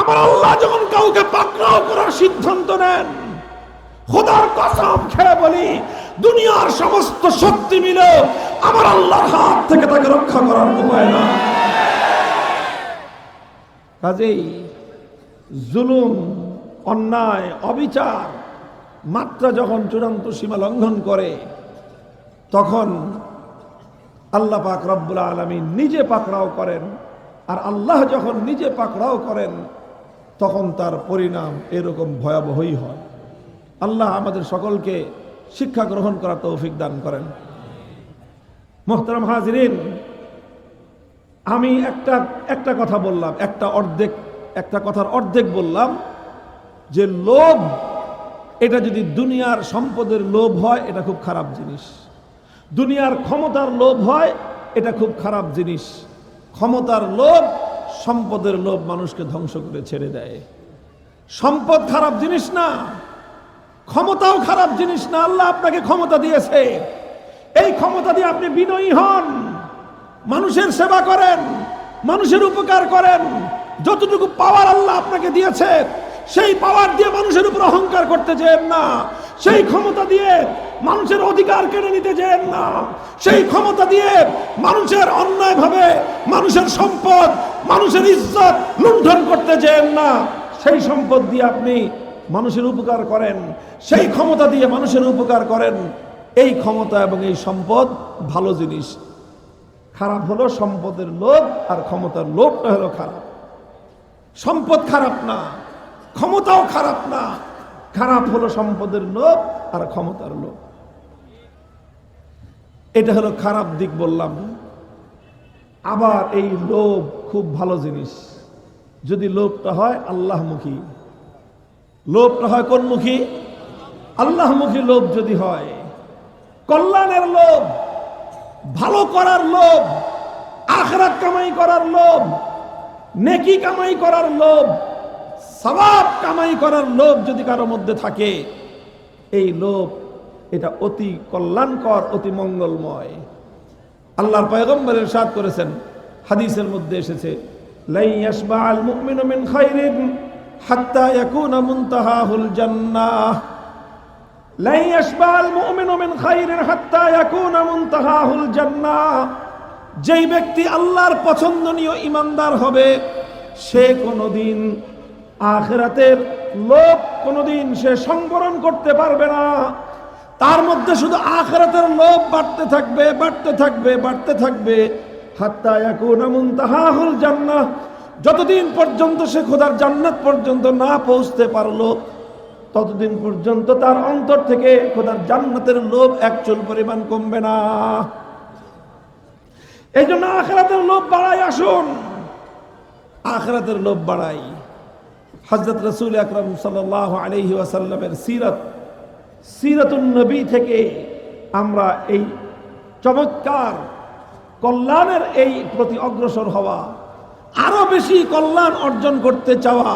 আমার আল্লাহ যখন কাউকে পাকড়াও করার সিদ্ধান্ত নেন, খোদার কসম খেয়ে বলি, দুনিয়ার সমস্ত শক্তি মিলে আমার আল্লাহর হাত থেকে তাকে রক্ষা করার উপায় না। কাজেই জুলুম, অন্যায়, অবিচার মাত্রা যখন চূড়ান্ত সীমা লঙ্ঘন করে, তখন আল্লাহ পাক রব্বুল আলামিন নিজে পাকড়াও করেন। আর আল্লাহ যখন নিজে পাকড়াও করেন, তখন তার পরিণাম এরকম ভয়াবহই হয়। আল্লাহ আমাদের সকলকে শিক্ষা গ্রহণ করার তৌফিক দান করেন। মুহতারাম হাজিরিন, আমি একটা কথা বললাম, একটা কথার অর্ধেক বললাম যে লোভ, এটা যদি দুনিয়ার সম্পদের লোভ হয়, এটা খুব খারাপ জিনিস। দুনিয়ার ক্ষমতার লোভ হয়, এটা খুব খারাপ জিনিস। ক্ষমতার লোভ, সম্পদের লোভ মানুষকে ধ্বংস করে ছেড়ে দেয়। সম্পদ খারাপ জিনিস না, ক্ষমতাও খারাপ জিনিস না। আল্লাহ আপনাকে ক্ষমতা দিয়েছে, এই ক্ষমতা দিয়ে আপনি বিনয়ী হন, মানুষের সেবা করেন, মানুষের উপকার করেন। যতটুকু পাওয়ার আল্লাহ আপনাকে দিয়েছে, সেই পাওয়ার দিয়ে মানুষের উপর অহংকার করতে যেন না। সেই ক্ষমতা দিয়ে মানুষের অধিকার কেড়ে নিতে যেন না। সেই ক্ষমতা দিয়ে মানুষের অন্যায়ভাবে মানুষের সম্পদ, মানুষের ইজ্জত লুণ্ঠন করতে যেন না। সেই সম্পদ দিয়ে আপনি মানুষের উপকার করেন, সেই ক্ষমতা দিয়ে মানুষের উপকার করেন। এই ক্ষমতা এবং এই সম্পদ ভালো জিনিস। খারাপ হলো সম্পদের লোভ, আর ক্ষমতার লোভটা হলো খারাপ। সম্পদ খারাপ না, ক্ষমতাও খারাপ না, খারাপ হলো সম্পদের লোভ আর ক্ষমতার লোভ। এটা হলো খারাপ দিক বললাম। আবার এই লোভ খুব ভালো জিনিস, যদি লোভটা হয় আল্লাহমুখী। লোভটা হয় কোনমুখী? আল্লাহমুখী লোভ যদি হয়, কল্যাণের লোভ, ভালো করার লোভ, আখিরাত কামাই করার লোভ, নেকি কামাই করার লোভ, সওয়াব কামাই করার লোভ যদি কারো মধ্যে থাকে, এই লোভ এটা অতি কল্যাণকর, অতি মঙ্গলময়। আল্লাহর পয়গম্বর ইরশাদ করেছেন, হাদিসের মধ্যে এসেছে, লা ইয়াশবা'আল মুমিনু মিন খাইরিন হাত্তা ইয়াকুনা মুনতাহাহুল জান্নাহ। লা ইয়াশবা'আল মুমিনু মিন খাইরিন হাত্তা ইয়াকুনা মুনতাহাহুল জান্নাহ। যেই ব্যক্তি আল্লাহর পছন্দনীয় ঈমানদার হবে, সে কোনোদিন আখিরাতের লোভ কোনোদিন সে সংবরণ করতে পারবে না। তার মধ্যে শুধু আখিরাতের লোভ বাড়তে থাকবে, বাড়তে থাকবে, বাড়তে থাকবে, হাত্তা ইয়াকুনা মুনতাহাহুল জান্নাহ। যতদিন পর্যন্ত সে খোদার জান্নাত পর্যন্ত না পৌঁছতে পারলো, ততদিন পর্যন্ত তার অন্তর থেকে খোদার জান্নাতের লোভ এক চুল পরিমাণ কমবে না। এই জন্য আখিরাতের লোভ বাড়াই, আসুন আখিরাতের লোভ বাড়াই। হযরত রাসূল আকরাম সাল্লাল্লাহু আলাইহি ওয়াসাল্লামের সিরাতুন নবী থেকে আমরা এই চমৎকার কল্যাণের এই প্রতি অগ্রসর হওয়া, আরো বেশি কল্যাণ অর্জন করতে চাওয়া,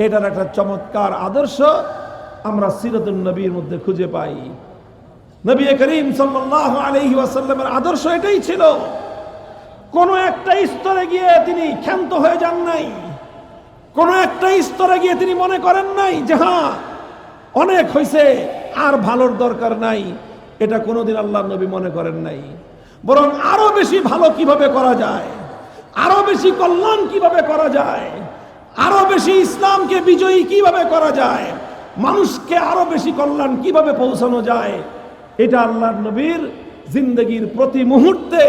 এটার একটা চমৎকার আদর্শ আমরা সিরাতুন নবীর মধ্যে খুঁজে পাই। নবী করিম সাল্লাল্লাহু আলাইহি ওয়াসাল্লামের আদর্শ এটাই ছিল। কোন একটা স্তরে গিয়ে তিনি ক্ষান্ত হয়ে যান নাই, কোন একটা স্তরে গিয়ে তিনি মনে করেন নাই যে হ্যাঁ অনেক হয়েছে, আর ভালোর দরকার নাই। এটা কোনোদিন আল্লাহর নবী মনে করেন নাই। বরং আরো বেশি ভালো কিভাবে করা যায়, আরো বেশি কল্যাণ কিভাবে করা যায়, আরো বেশি ইসলামকে বিজয়ী কিভাবে করা যায়, মানুষকে আরো বেশি কল্যাণ কিভাবে পৌঁছানো যায়, এটা আল্লাহর নবীর জিন্দগির প্রতি মুহূর্তে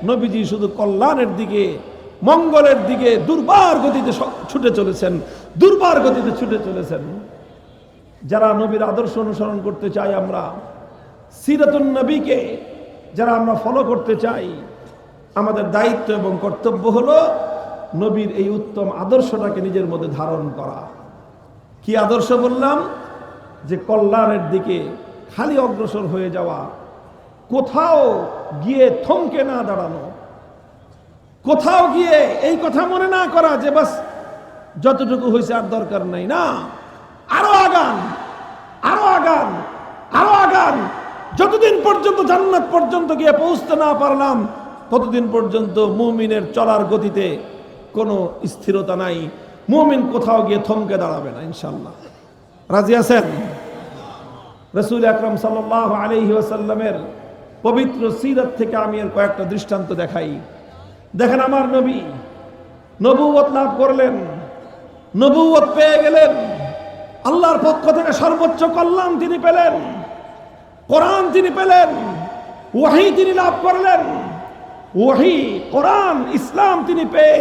নবীজি শুধু কল্যাণের দিকে, মঙ্গলের দিকে দুর্বার গতিতে ছুটে চলেছেন, দুর্বার গতিতে ছুটে চলেছেন। যারা নবীর আদর্শ অনুসরণ করতে চাই, আমরা সিরাতুন নবীকে যারা আমরা ফলো করতে চাই, আমাদের দায়িত্ব এবং কর্তব্য হলো নবীর এই উত্তম আদর্শটাকে নিজের মধ্যে ধারণ করা। কি আদর্শ বললাম? যে কল্যাণের দিকে খালি অগ্রসর হয়ে যাওয়া, কোথাও গিয়ে থমকে না দাঁড়ানো, কোথাও গিয়ে এই কথা মনে না করা যে বাস যতটুকু হয়েছে আর দরকার নাই। না, আরো আগান, আরো আগান, আরো আগান। যতদিন পর্যন্ত জান্নাত পর্যন্ত গিয়ে পৌঁছতে না পারলাম, ততদিন পর্যন্ত মুমিনের চলার গতিতে কোনো স্থিরতা নাই, মুমিন কোথাও গিয়ে থমকে দাঁড়াবে না ইনশাআল্লাহ। রাজি আছেন? রাসূল আকরাম সাল্লাল্লাহু আলাইহি ওয়াসাল্লামের পবিত্র সিরাত থেকে আমি এর কয়েকটা দৃষ্টান্ত দেখাই। দেখেন, আমার নবী নবুয়ত লাভ করলেন, নবুয়ত পেয়ে গেলেন, আল্লাহর পক্ষ থেকে সর্বোচ্চ কল্যাণ তিনি পেলেন, কোরআন তিনি পেলেন, ওহী তিনি লাভ করলেন। ওহী, কোরআন, ইসলাম তিনি পেয়ে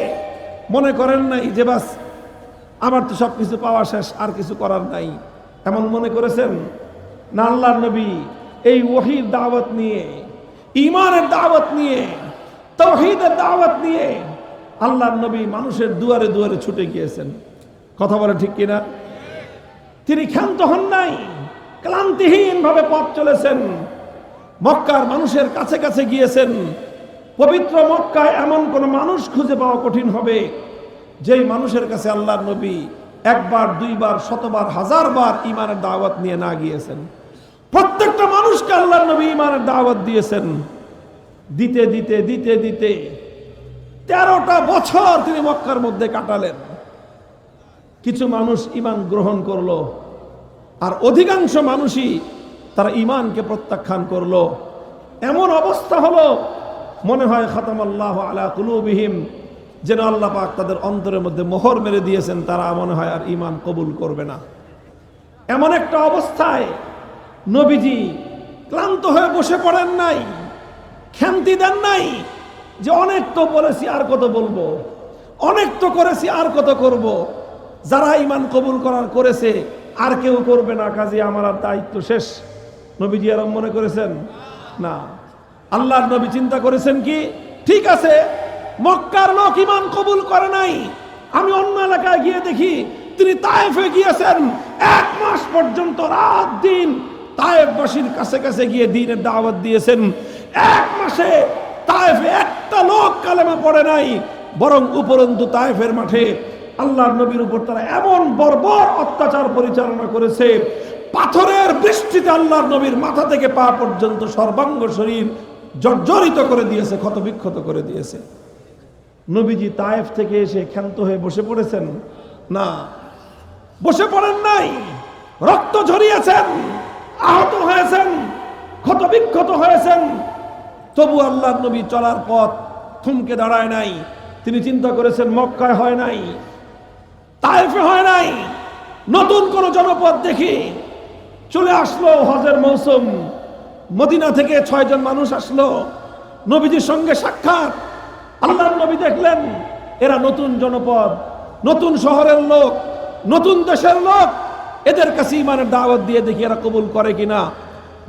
মনে করেন নাই যে বাস আমার তো সব কিছু পাওয়া শেষ, আর কিছু করার নাই, এমন মনে করেছেন না। আল্লাহর নবী এই ওহীর দাওয়াত নিয়ে, ঈমানের দাওয়াত নিয়ে, তাওহীদের দাওয়াত নিয়ে আল্লাহর নবী মানুষের দুয়ারে দুয়ারে ছুটে গিয়েছেন। কথা বলে ঠিক কিনা? তিনি ক্ষান্ত হন নাই, ক্লান্তিহীন ভাবে পথ চলেছেন, মক্কার মানুষের কাছে কাছে গিয়েছেন। পবিত্র মক্কায় এমন কোন মানুষ খুঁজে পাওয়া কঠিন হবে যেই মানুষের কাছে আল্লাহর নবী একবার, দুইবার, শতবার, হাজারবার ঈমানের দাওয়াত নিয়ে না গিয়েছেন। প্রত্যেকটা মানুষকে আল্লাহর নবী ঈমানের দাওয়াত দিয়েছেন। দিতে দিতে দিতে দিতে 13টা বছর তিনি মক্কার মধ্যে কাটালেন। কিছু মানুষ ঈমান গ্রহণ করলো, আর অধিকাংশ মানুষই তারা ঈমানকে প্রত্যাখ্যান করলো। এমন অবস্থা হলো মনে হয় খাতামাল্লাহু আলা কুলুবিহিম, যেন আল্লাহ পাক তাদের অন্তরের মধ্যে মোহর মেরে দিয়েছেন, তারা মনে হয় আর ঈমান কবুল করবে না। এমন একটা অবস্থায় নবীজি ক্লান্ত হয়ে বসে পড়েন নাই, ক্ষান্তি দেন নাই যে অনেক তো বলেছি আর কত বলবো, অনেক তো করেছি আর কত করব, যারা ঈমান কবুল করেছে আর কেউ করবে না, কাজে আমার আর দায়িত্ব শেষ। নবীজি এরকম মনে করেছেন না। আল্লাহর নবী চিন্তা করেছেন কি, ঠিক আছে, মক্কার লোক ঈমান কবুল করে নাই, আমি অন্য এলাকায় গিয়ে দেখি তিনি তায়েফে গিয়েছেন, 1 মাস পর্যন্ত রাত দিন তায়েফবাসীর কাছে কাছে গিয়ে দ্বীনের দাওয়াত দিয়েছেন। 1 মাসে তায়েফে একটা লোক কালেমা পড়ে নাই, বরং উপরন্তু তায়েফের মাঠে আল্লাহর নবীর উপর তারা এমন বর্বর অত্যাচার পরিচালনা করেছে, পাথরের বৃষ্টিতে আল্লাহর নবীর মাথা থেকে পা পর্যন্ত সর্বাঙ্গ শরীর জর্জরিত করে দিয়েছে, ক্ষতবিক্ষত করে দিয়েছে। নবীজি তায়েফ থেকে এসে ক্ষান্ত হয়ে বসে পড়েছেন না, বসে পড়েন নাই, রক্ত ঝরিয়েছেন, আহত হয়েছেন, ক্ষতবিক্ষত হয়েছেন। তবু আল্লাহর নবী চলার পথ থমকে দাঁড়ায় নাই। তিনি চিন্তা করেছেন, মক্কায় হয় নাই, তায়েফে হয় নাই, নতুন কোন জনপদ দেখি। চলে আসলো হজের মৌসুম, মদিনা থেকে 6 জন মানুষ আসলো, নবীজির সঙ্গে সাক্ষাৎ। আল্লাহর নবী দেখলেন এরা নতুন জনপদ, নতুন শহরের লোক, নতুন দেশের লোক, এদের কাছে ঈমানের দাওয়াত দিয়ে দেখি এরা কবুল করে কিনা।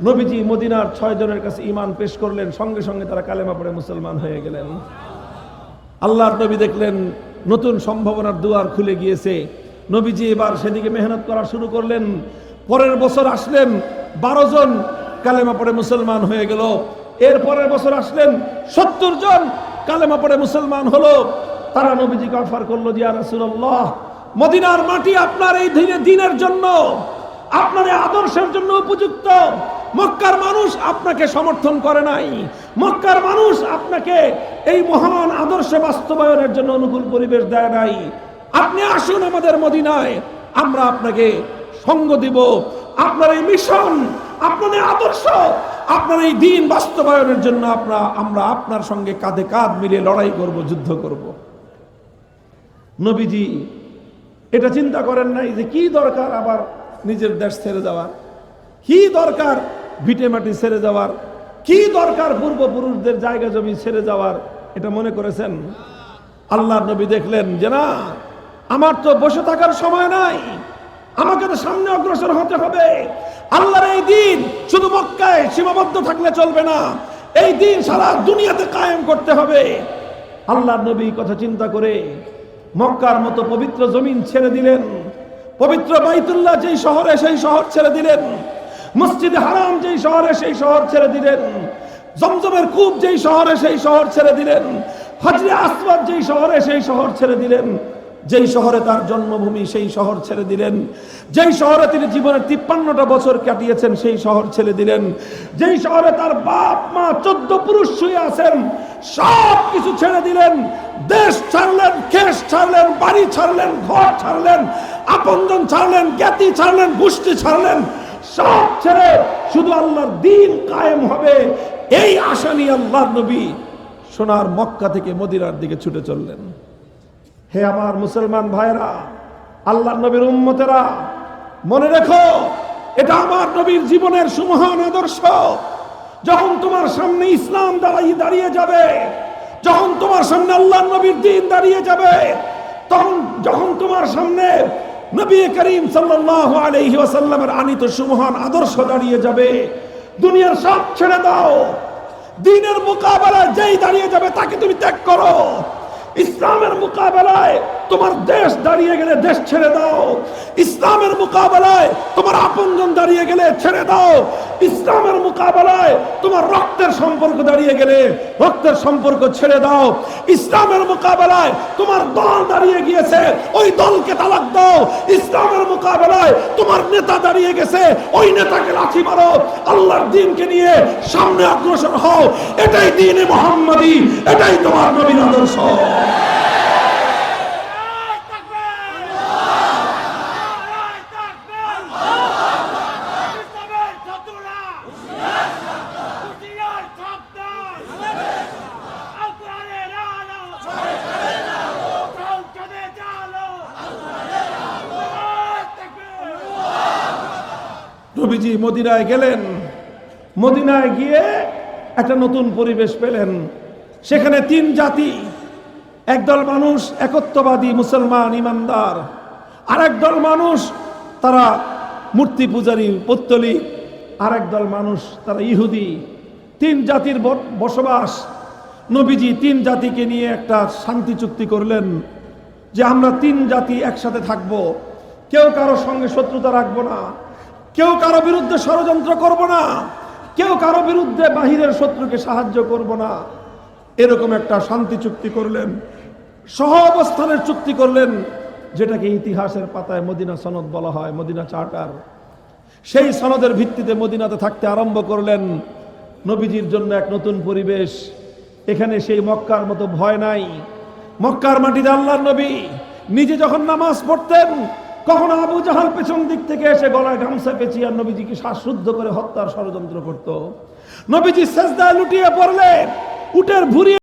নবীজি মদিনার 6 জনের কাছে ঈমান পেশ করলেন, সঙ্গে সঙ্গে তারা কালেমা পড়ে মুসলমান হয়ে গেলেন। আল্লাহর নবী দেখলেন নতুন সম্ভাবনার দুয়ার খুলে গিয়েছে। নবীজি এবার সেদিকে মেহনত করা শুরু করলেন। পরের বছর আসলেন, 12 জন কালেমা পড়ে মুসলমান হয়ে গেল। এর পরের বছর আসলেন, 70 জন কালেমা পড়ে মুসলমান হলো। তারা নবীজিকে অফার করলো, ইয়া রাসূলুল্লাহ, মদিনার মাটি আপনার এই দ্বীনের জন্য, আপনার এই আদর্শের জন্য উপযুক্ত। মক্কার মানুষ আপনাকে সমর্থন করে নাই, মক্কার মানুষ আপনাকে এই মহান আদর্শ বাস্তবায়নের জন্য অনুকূল পরিবেশ দেয় নাই। আপনি আসুন আমাদের মদিনায়, আমরা আপনাকে সঙ্গ দিব। আপনার এই মিশন, আপনার এই আদর্শ, আপনার এই দ্বীন বাস্তবায়নের জন্য আমরা আপনার সঙ্গে কাঁধে কাঁধ মিলিয়ে লড়াই করব, যুদ্ধ করব। নবীজি এটা চিন্তা করেন নাই যে কি দরকার আবার নিজের দেশ ছেড়ে যাওয়ার, কি দরকার ভিটে মাটি ছেড়ে যাওয়ার, কি দরকার পূর্বপুরুষদের জায়গা জমি ছেড়ে যাওয়ার, এটা মনে করেছেন? আল্লাহর নবী দেখলেন যে না, আমার তো বসে থাকার সময় নাই, আমাকে তো সামনে অগ্রসর হতে হবে। আল্লাহর এই দিন শুধু মক্কায় সীমাবদ্ধ থাকলে চলবে না, এই দিন সারা দুনিয়াতে কায়েম করতে হবে। আল্লাহর নবী কথা চিন্তা করে মক্কার মতো পবিত্র জমিন ছেড়ে দিলেন, পবিত্র বাইতুল্লাহ যেই শহরে সেই শহর ছেড়ে দিলেন, মসজিদ হারাম যেই শহরে সেই শহর ছেড়ে দিলেন, জমজমের কূপ যেই শহরে সেই শহর ছেড়ে দিলেন, হজরে আসওয়াদ যেই শহরে সেই শহর ছেড়ে দিলেন। যেই শহরে তার জন্মভূমি সেই শহর ছেড়ে দিলেন, যেই শহরে তিনি জীবনের 53টা বছর কাটিয়েছেন সেই শহর ছেড়ে দিলেন, যেই শহরে তার বাপ মা 14 পুরুষ শুয়ে আছেন সব কিছু ছেড়ে দিলেন, দেশ ছাড়লেন, কেশ ছাড়লেন, বাড়ি ছাড়লেন, ঘর ছাড়লেন, আপনজন ছাড়লেন, জ্ঞাতি ছাড়লেন, গোষ্ঠী ছাড়লেন, সব ছেড়ে শুধু আল্লাহর দ্বীন কায়েম হবে এই আশা নিয়ে আল্লাহর নবী সোনার মক্কা থেকে মদিনার দিকে ছুটে চললেন। হে আমার মুসলমান ভাইরা, আল্লাহর নবীর উম্মতেরা, মনে রেখো এটা আমার নবীর জীবনের সুমহান আদর্শ। যখন তোমার সামনে ইসলাম দাঁড়িয়ে যাবে, যখন তোমার সামনে আল্লাহর নবীর দ্বীন দাঁড়িয়ে যাবে, তখন যখন তোমার সামনে নবী করিম সাল্লাল্লাহু আলাইহি ওয়াসাল্লামের আনিত সুমহান আদর্শ দাঁড়িয়ে যাবে, দুনিয়ার সব ছেড়ে দাও। দ্বীনের মোকাবেলায় যেই দাঁড়িয়ে যাবে তাকে তুমি ত্যাগ করো। ইসলামের মোকাবেলায় তোমার দেশ দাঁড়িয়ে গেলে দেশ ছেড়ে দাও। ইসলামের মোকাবেলায় তোমার আপনজন দাঁড়িয়ে গেলে ছেড়ে দাও। ইসলামের মোকাবেলায় তোমার রক্তের সম্পর্ক দাঁড়িয়ে গেলে রক্তের সম্পর্ক ছেড়ে দাও। ইসলামের মোকাবেলায় তোমার দল দাঁড়িয়ে গিয়েছে, ওই দলকে তালাক দাও। ইসলামের মোকাবেলায় তোমার নেতা দাঁড়িয়ে গেছে, ওই নেতাকে লাথি মারো। আল্লাহর দ্বীনকে নিয়ে সামনে অগ্রসর হও। এটাই দ্বীনে মুহাম্মাদি, এটাই তোমার নবীর আদর্শ। নবীজি মদিনায় গেলেন, মদিনায় গিয়ে একটা নতুন পরিবেশ পেলেন। সেখানে 3 জাতি, একদল মানুষ একত্ববাদী মুসলমান ইমানদার, আর একদল মানুষ তারা মূর্তি পূজারী পৌত্তলিক, আর একদল মানুষ তারা ইহুদি। 3 জাতির বসবাস। নবীজি 3 জাতিকে নিয়ে একটা শান্তি চুক্তি করলেন যে আমরা 3 জাতি একসাথে থাকব, কেউ কারো সঙ্গে শত্রুতা রাখবো না, কেউ কারো বিরুদ্ধে ষড়যন্ত্র করব না, কেউ কারো বিরুদ্ধে বাহিরের শত্রুকে সাহায্য করব না। এরকম একটা শান্তি চুক্তি করলেন, সহ অবস্থানের চুক্তি করলেন, যেটাকে ইতিহাসের পাতায় মদিনা সনদ বলা হয়, মদিনা চার্টার। সেই সনদের ভিত্তিতে মদিনাতে থাকতে আরম্ভ করলেন। নবীজির জন্য এক নতুন পরিবেশ। এখানে সেই মক্কার মতো ভয় নাই। মক্কার মাটিতে আল্লাহর নবী নিজে যখন নামাজ পড়তেন, কখনো আবু জাহাল পেছন দিক থেকে এসে গলায় গামছা পেঁচিয়ে আর নবীজিকে শ্বাসরুদ্ধ করে হত্যার ষড়যন্ত্র করত। নবীজি সেজদায় লুটিয়ে পড়লে উটের ভুঁড়ি